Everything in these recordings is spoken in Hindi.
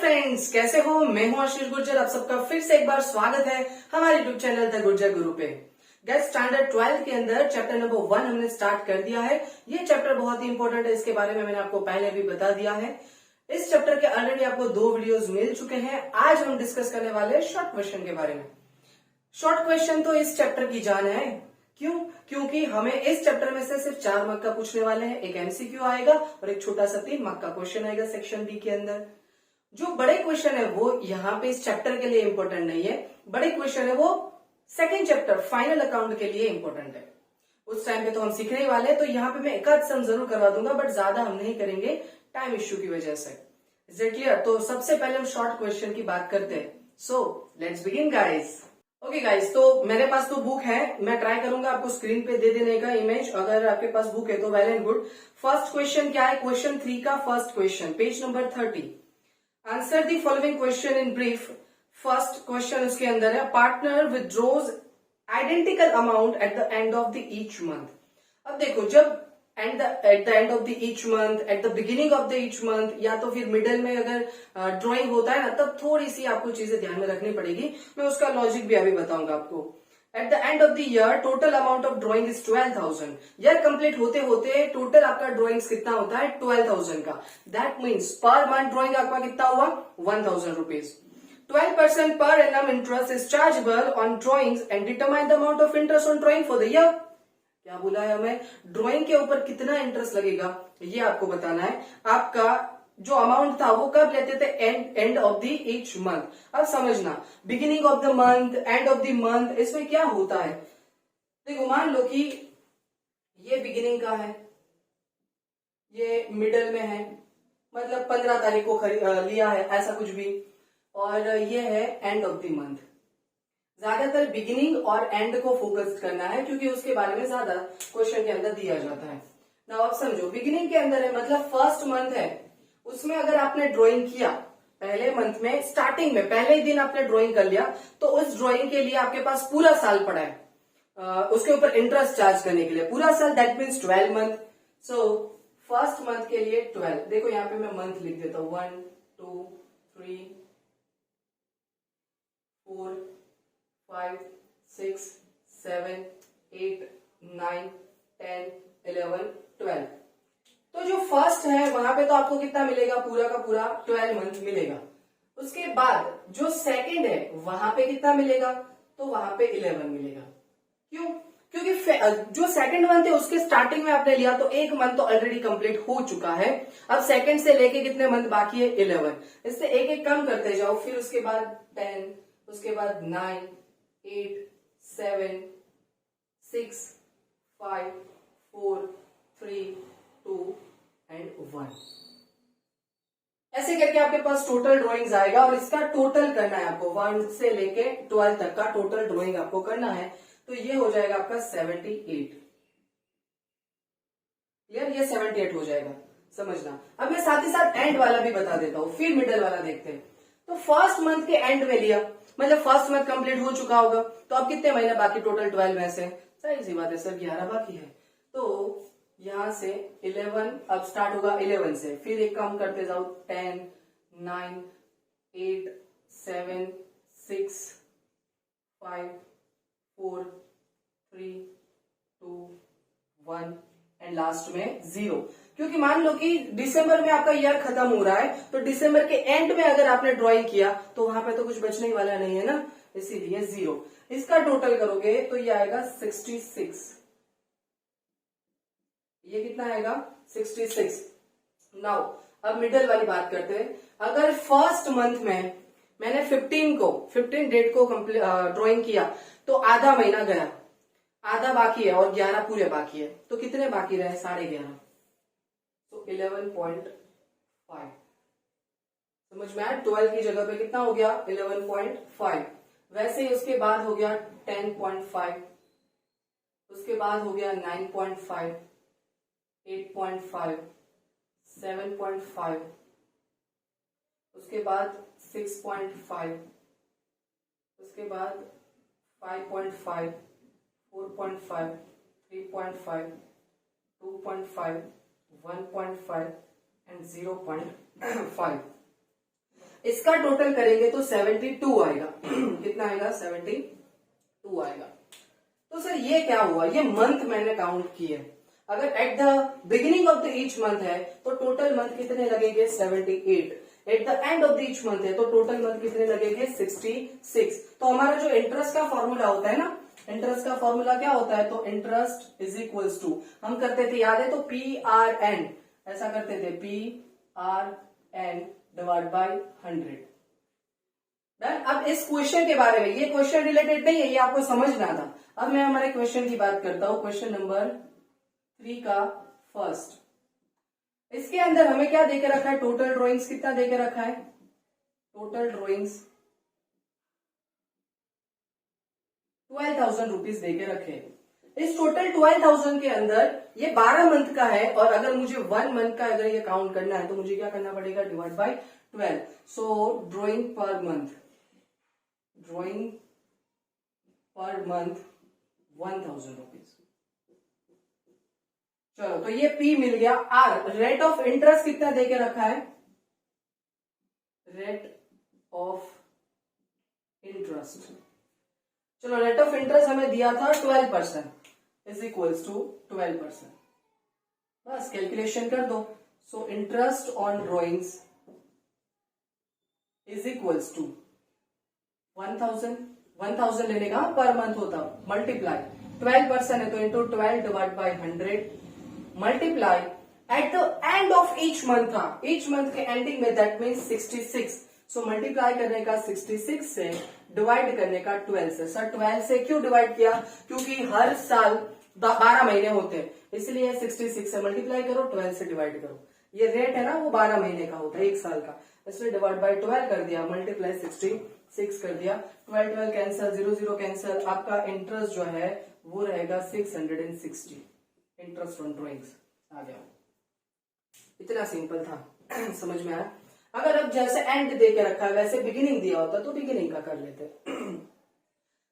फ्रेंड्स, कैसे हो? मैं हूं आशीष गुर्जर। आप सबका फिर से एक बार स्वागत है हमारे यूट्यूब चैनल द गुर्जर गुरु पे। गाइस, स्टैंडर्ड 12 के अंदर चैप्टर नंबर 1 हमने स्टार्ट कर दिया है। ये चैप्टर बहुत ही इंपॉर्टेंट है, इसके बारे में मैंने आपको पहले भी बता दिया है। इस चैप्टर के ऑलरेडी आपको 2 वीडियोस मिल चुके हैं। आज हम डिस्कस करने वाले हैं शॉर्ट क्वेश्चन के बारे में। शॉर्ट क्वेश्चन तो इस चैप्टर की जान है। क्यों? क्योंकि हमें इस चैप्टर में से सिर्फ 4 मार्क का पूछने वाले हैं। एक एमसीक्यू आएगा और एक छोटा सा 3 मार्क का क्वेश्चन आएगा सेक्शन बी के अंदर। जो बड़े क्वेश्चन है वो यहाँ पे इस चैप्टर के लिए इंपॉर्टेंट नहीं है। बड़े क्वेश्चन है वो सेकंड चैप्टर फाइनल अकाउंट के लिए इंपॉर्टेंट है। उस टाइम पे तो हम सीखने ही वाले हैं, तो यहाँ पे मैं एक आध सम जरूर करवा दूंगा, बट ज्यादा हम नहीं करेंगे टाइम इश्यू की वजह से। Is it clear? तो सबसे पहले हम शॉर्ट क्वेश्चन की बात करते हैं। So let's begin guys. Okay guys, तो मेरे पास तो बुक है, मैं ट्राई करूंगा आपको स्क्रीन पे दे देने का इमेज। अगर आपके पास बुक है तो well and good. First question क्या है? क्वेश्चन 3 का first question, page number 30। Answer the following question in brief. First question उसके अंदर है, partner withdraws identical amount at the end of the each month. अब देखो, जब at the end of the each month, at the beginning of the each month, या तो फिर मिडल में अगर ड्राइंग होता है ना, तब थोड़ी सी आपको चीजें ध्यान में रखनी पड़ेगी। मैं उसका लॉजिक भी अभी बताऊंगा आपको। Eight the end of the year total amount of drawing is 12,000। Year complete होते होते टोटल आपका ड्राइंग्स कितना होता है? 12,000 का। That means per month drawing आपका कितना हुआ? 1,000 rupees. 12% per annum interest is chargeable on drawings and determine the amount of interest on drawing for the year. क्या बोला है हमें? ड्राइंग के ऊपर कितना इंटरेस्ट लगेगा ये आपको बताना है। आपका जो अमाउंट था वो कब लेते थे? And of the each month. अब समझना, beginning of the month, and of the month, इसमें क्या होता है? देखो, मान लो कि ये बिगिनिंग का है, ये मिडल में है, मतलब 15 तारीख को लिया है, ऐसा कुछ भी, और ये है एंड ऑफ द मंथ। ज्यादातर बिगिनिंग और एंड को फोकस करना है, क्योंकि उसके बारे में ज्यादा क्वेश्चन के अंदर दिया जाता है ना। अब समझो, बिगिनिंग के अंदर है मतलब फर्स्ट मंथ है, उसमें अगर आपने ड्राइंग किया पहले मंथ में, स्टार्टिंग में पहले ही दिन आपने ड्राइंग कर लिया, तो उस ड्राइंग के लिए आपके पास पूरा साल पड़ा है उसके ऊपर इंटरेस्ट चार्ज करने के लिए। पूरा साल, that means 12 month. So first month के लिए 12। देखो यहाँ पे मैं मंथ लिख देता हूं, 1 2 3 4 5 6 7 8 9 10 11 12। तो जो फर्स्ट है वहां पे तो आपको कितना मिलेगा? पूरा का पूरा 12 मंथ मिलेगा। उसके बाद जो सेकंड है वहां पे कितना मिलेगा? तो वहां पे 11 मिलेगा। क्यों? क्योंकि जो सेकंड मंथ है उसके स्टार्टिंग में आपने लिया, तो एक मंथ तो ऑलरेडी कंप्लीट हो चुका है। अब सेकंड से लेके कितने मंथ बाकी है? 11। इससे एक एक कम करते जाओ, फिर उसके बाद 10, उसके बाद 9 8 7 6 5 4 3 2 एंड 1। ऐसे करके आपके पास टोटल ड्राइंग्स आएगा, और इसका टोटल करना है आपको। 1 से लेके 12 तक का टोटल ड्राइंग आपको करना है, तो ये हो जाएगा आपका 78। क्लियर? ये 78 हो जाएगा, समझना। अब मैं साथ ही साथ एंड वाला भी बता देता हूं, फिर मिडल वाला देखते हैं। तो फर्स्ट मंथ के एंड में लिया, मतलब फर्स्ट मंथ कंप्लीट हो चुका होगा, तो अब कितने महीने बाकी टोटल 12 में से? सही सी बात है सर, 11 बाकी है। तो यहां से 11 अब स्टार्ट होगा 11 से, फिर एक कम करते जाओ, 10 9 8 7 6 5 4 3 2 1 एंड लास्ट में 0। क्योंकि मान लो कि दिसंबर में आपका ईयर खत्म हो रहा है, तो दिसंबर के एंड में अगर आपने ड्राइंग किया तो वहां पे तो कुछ बचने ही वाला नहीं है ना, इसीलिए 0। इसका टोटल करोगे तो ये आएगा 66। ये कितना आएगा? 66। नाउ अब मिडल वाली बात करते हैं। अगर फर्स्ट मंथ में मैंने 15 डेट को ड्राइंग किया, तो आधा महीना गया, आधा बाकी है और 11 पूरे बाकी है, तो कितने बाकी रहे? 11.5। तो 11.5। समझ में आया? 12 की जगह पे कितना हो गया? 11.5। वैसे ही उसके बाद हो गया 10.5, उसके बाद हो गया 9.5, 8.5, 7.5, उसके बाद 6.5, उसके बाद 5.5, 4.5, 3.5, 2.5, 1.5 एंड 0.5। इसका टोटल करेंगे तो 72 आएगा। कितना आएगा? 72 आएगा। तो सर ये क्या हुआ? ये मंथ मैंने काउंट किए। अगर eight the beginning of the each month है तो टोटल मंथ कितने लगेंगे? 78। Eight the end of the each month है तो टोटल मंथ कितने लगेंगे? 66। तो हमारा जो इंटरेस्ट का फॉर्मूला होता है ना, इंटरेस्ट का फॉर्मूला क्या होता है? तो इंटरेस्ट इज इक्वल्स टू, हम करते थे याद है, तो PRN ऐसा करते थे, PRN डिवाइड बाय 100। अब इस क्वेश्चन के बारे में, ये क्वेश्चन रिलेटेड नहीं है, ये आपको समझना था। अब मैं हमारे क्वेश्चन की बात करता हूं, क्वेश्चन नंबर 3 का फर्स्ट। इसके अंदर हमें क्या देके रखा है? टोटल ड्राइंग्स कितना देके रखा है? टोटल ड्राइंग्स 12,000 रुपीज देके रखे। इस टोटल 12,000 के अंदर ये 12 मंथ का है, और अगर मुझे 1 मंथ का अगर ये काउंट करना है तो मुझे क्या करना पड़ेगा? Divide by 12। So drawing per month, drawing per month 1,000 rupees. चलो, तो ये P मिल गया। R रेट ऑफ इंटरेस्ट कितना देके रखा है? रेट ऑफ इंटरेस्ट, चलो रेट ऑफ इंटरेस्ट हमें दिया था 12% इज इक्वल्स टू 12%। बस कैलकुलेशन कर दो। So interest on drawings is equals to 1,000 लेने का पर मंथ होता, मल्टीप्लाई 12% है तो into 12 divide by 100 multiply eight the end of each month था, ईच मंथ के एंडिंग में, दैट मीन्स 66। सो मल्टीप्लाई करने का 66 से, डिवाइड करने का 12 से। सर 12 से क्यों डिवाइड किया? क्योंकि हर साल 12 महीने होते हैं, इसलिए 66 से मल्टीप्लाई करो, 12 से डिवाइड करो। ये रेट है ना, वो 12 महीने का होता है, 1 साल का, इसलिए डिवाइड बाय 12 कर दिया, मल्टीप्लाई 66 कर दिया। 12 कैंसिल, 0 0 कैंसिल, आपका इंटरेस्ट जो है वो रहेगा 660। इंटरेस्ट ऑन ड्रॉइंग्स आ गया। इतना सिंपल था। समझ में आया? अगर अब जैसे एंड दे के रखा है वैसे बिगिनिंग दिया होता तो बिगिनिंग का कर लेते,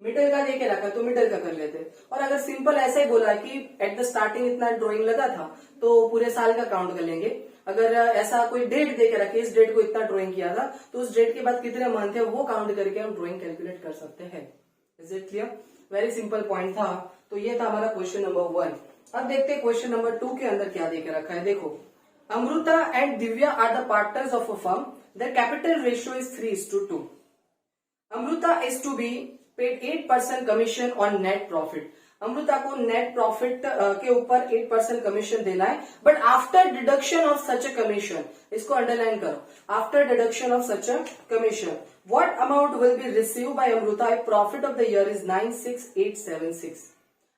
मिडिल का दे के रखा तो मिडिल का कर लेते। और अगर सिंपल ऐसे ही बोला कि एट द स्टार्टिंग इतना ड्राइंग लगा था तो पूरे साल का काउंट कर लेंगे। अगर ऐसा कोई डेट दे के रखे, इस डेट को इतना ड्राइंग किया था तो उस डेट के बाद कितने मंथ है वो काउंट करके हम ड्राइंग कैलकुलेट कर सकते हैं। Is it clear? Very simple point था। तो ये था हमारा क्वेश्चन नंबर 1। अब देखते हैं क्वेश्चन नंबर 2 के अंदर क्या देके रखा है। देखो, Amruta and Divya are the partners of a firm. Their capital ratio is 3:2. Amruta is to be paid 8% commission on net profit. Amrita को नेट प्रॉफिट के ऊपर 8% कमीशन देना है, but after deduction of such a commission, इसको अंडरलाइन करो, after deduction of such a commission what amount will be receive by Amrita if profit of the year is 96,876।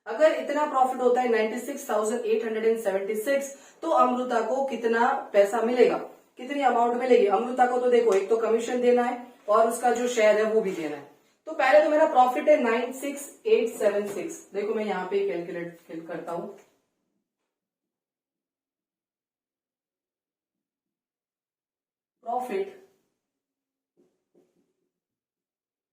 अगर इतना प्रॉफिट होता है 96,876 तो अमृता को कितना पैसा मिलेगा, कितनी अमाउंट मिलेगी अमृता को? तो देखो, एक तो कमीशन देना है और उसका जो शेयर है वो भी देना है। तो पहले तो मेरा प्रॉफिट है 96,876। देखो मैं यहां पे कैलकुलेट करता हूं। प्रॉफिट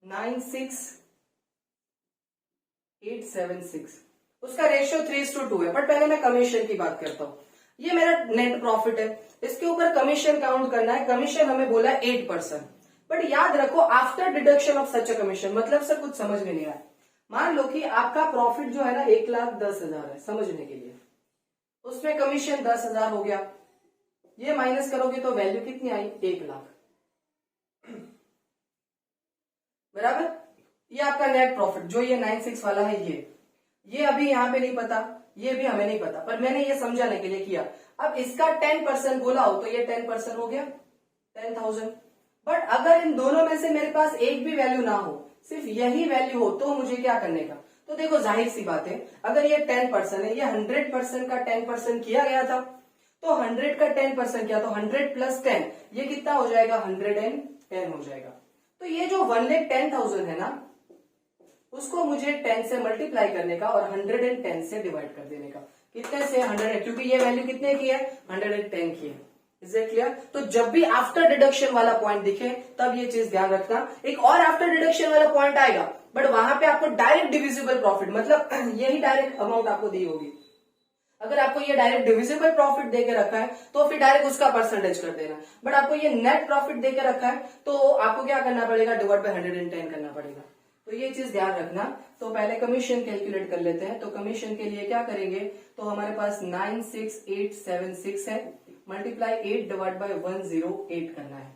96,876, उसका रेशियो 3:2 है। बट पहले मैं कमीशन की बात करता हूं। ये मेरा नेट प्रॉफिट है, इसके ऊपर कमीशन काउंट करना है। कमीशन हमें बोला 8%, बट याद रखो after deduction of such a commission. मतलब सर कुछ समझ में नहीं आया। मान लो कि आपका प्रॉफिट जो है ना 1,10,000 है, समझने के लिए, उसमें कमीशन 10,000 हो गया, ये माइनस करोगे तो वैल्यू कितनी आई? 1,00,000 बराबर। ये आपका नेट प्रॉफिट जो ये 96 वाला है, ये अभी यहाँ पे नहीं पता, ये भी हमें नहीं पता, पर मैंने ये समझाने के लिए किया। अब इसका 10% बोला हो तो ये 10% हो गया 10,000। बट अगर इन दोनों में से मेरे पास एक भी वैल्यू ना हो, सिर्फ यही वैल्यू हो, तो मुझे क्या करने का? तो देखो जाहिर सी बात है, अगर ये 10% है, ये 100% का 10% किया गया था, तो 100 का 10% किया तो 100 प्लस 10, ये कितना हो जाएगा? 110 हो जाएगा। तो ये जो 1,10,000 है ना, उसको मुझे 10 से मल्टीप्लाई करने का और 110 से डिवाइड कर देने का। कितने से? 100, क्योंकि ये वैल्यू कितने की है? 110 की है। Is it clear? तो जब भी आफ्टर डिडक्शन वाला पॉइंट दिखे तब ये चीज ध्यान रखना। एक और आफ्टर डिडक्शन वाला पॉइंट आएगा, बट वहां पे आपको डायरेक्ट डिविजिबल प्रॉफिट, मतलब यही डायरेक्ट अमाउंट आपको दी होगी। अगर आपको ये डायरेक्ट डिविजिबल प्रॉफिट देके रखा है तो फिर डायरेक्ट उसका परसेंटेज कर देना, बट आपको ये नेट प्रॉफिट देके रखा है तो आपको क्या करना पड़ेगा, डिवाइड बाय 110 करना पड़ेगा। तो ये चीज ध्यान रखना। तो पहले कमीशन कैलकुलेट कर लेते हैं। तो कमीशन के लिए क्या करेंगे, तो हमारे पास 96876 है, मल्टीप्लाई 8 डिवाइड बाय 108 करना है।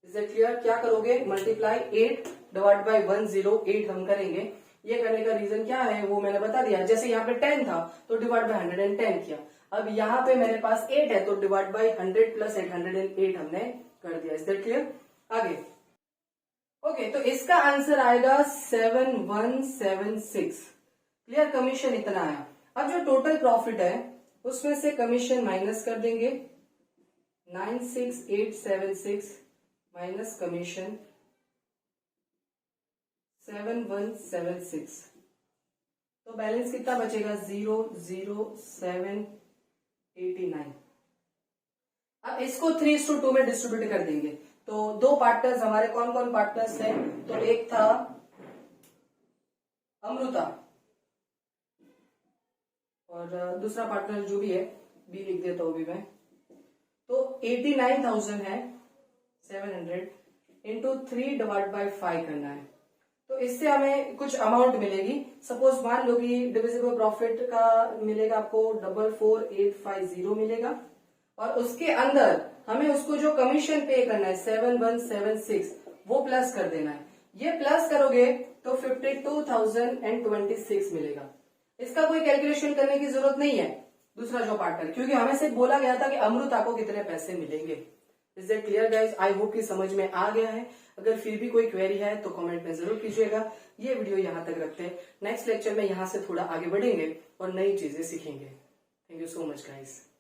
Is it clear? क्या करोगे, मल्टीप्लाई 8 डिवाइड बाय 108 हम करेंगे। ये करने का रीजन क्या है वो मैंने बता दिया। जैसे यहाँ पे 10 था तो डिवाइड बाय 110 किया। अब यहाँ पे मेरे पास 8 है तो डिवाइड बाय 100 प्लस 808 हमने कर दिया। Is that clear? आगे ओके, तो इसका आंसर आएगा 7176। क्लियर? कमीशन इतना आया। अब जो टोटल प्रॉफिट है उसमें से कमीशन माइनस कर देंगे, 96876 माइनस कमीशन 7176, तो बैलेंस कितना बचेगा, 00789। अब इसको 3:2 में डिस्ट्रीब्यूट कर देंगे। तो दो पार्टनर्स हमारे कौन कौन पार्टनर्स हैं, तो एक था अमृता और दूसरा पार्टनर जो भी है बी लिख देता हूं भी मैं। तो 89,000 है 700 इंटू 3 डिवाइड बाय 5 करना है। तो इससे हमें कुछ अमाउंट मिलेगी। सपोज मान लो कि डिविजिबल प्रॉफिट का मिलेगा आपको 44850 मिलेगा, और उसके अंदर हमें उसको जो कमीशन पे करना है 7176 वो प्लस कर देना है। ये प्लस करोगे तो 52,026 मिलेगा। इसका कोई कैलकुलेशन करने की जरूरत नहीं है दूसरा जो पार्टनर, क्योंकि हमें सिर्फ बोला गया था कि अमृता को कितने पैसे मिलेंगे। Is that clear guys? I hope कि समझ में आ गया है। अगर फिर भी कोई क्वेरी है तो कमेंट में जरूर कीजिएगा। ये वीडियो यहाँ तक रखते हैं, नेक्स्ट लेक्चर में यहाँ से थोड़ा आगे बढ़ेंगे और नई चीजें सीखेंगे। Thank you so much guys.